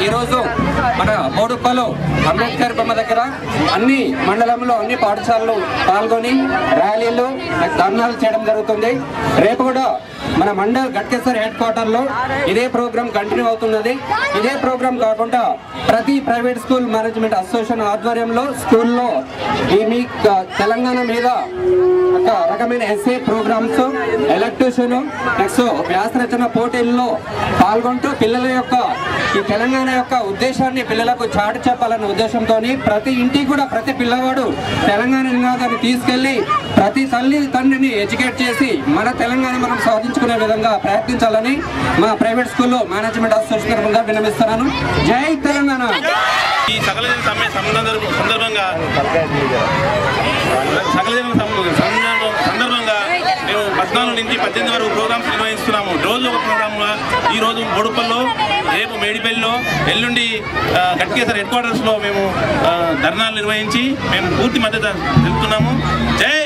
ఈరోజు మన బోడుప్పలో అంబేద్కర్ బొమ్మ దగ్గర అన్ని మండలంలో అన్ని పాఠశాలలు పాల్గొని ర్యాలీలు ధర్నాలు చేయడం జరుగుతుంది. రేపు కూడా మన మండల్ గట్కేసర్ హెడ్ క్వార్టర్ లో ఇదే ప్రోగ్రామ్ కంటిన్యూ అవుతున్నది. ఇదే ప్రోగ్రామ్ కాకుండా ప్రతి ప్రైవేట్ స్కూల్ మేనేజ్మెంట్ అసోసియేషన్ ఆధ్వర్యంలో స్కూల్లో ఈ మీ తెలంగాణ మీద ఒక రకమైన ఎస్ఏ ప్రోగ్రామ్స్, ఎలక్ట్యూషన్, నెక్స్ట్ వ్యాసరచన పోటీల్లో పాల్గొంటూ పిల్లల యొక్క ఈ తెలంగాణ యొక్క ఉద్దేశాన్ని పిల్లలకు చాటి చెప్పాలన్న ఉద్దేశంతో ప్రతి ఇంటికి కూడా ప్రతి పిల్లవాడు తెలంగాణ నినాదాన్ని తీసుకెళ్లి ప్రతి తల్లి తండ్రిని ఎడ్యుకేట్ చేసి మన తెలంగాణ మనం సాధించుకునే విధంగా ప్రయత్నించాలని మా ప్రైవేట్ స్కూల్లో మేనేజ్మెంట్ అసోసియేషన్ తరఫున విన్నవిస్తున్నాను. జై తెలంగాణ. ఈ సకల జన సమ్మె సందర్భంగా మేము 14 నుంచి 18 వరకు ప్రోగ్రామ్స్ నిర్వహిస్తున్నాము. రోజు ఒక ప్రోగ్రామ్గా ఈరోజు బోడుప్పల్లో, రేపు మేడిపల్లిలో, ఎల్లుండి గట్కేసర్ హెడ్ క్వార్టర్స్లో మేము ధర్నాలు నిర్వహించి మేము పూర్తి మద్దతు తెలుపుతున్నాము. జై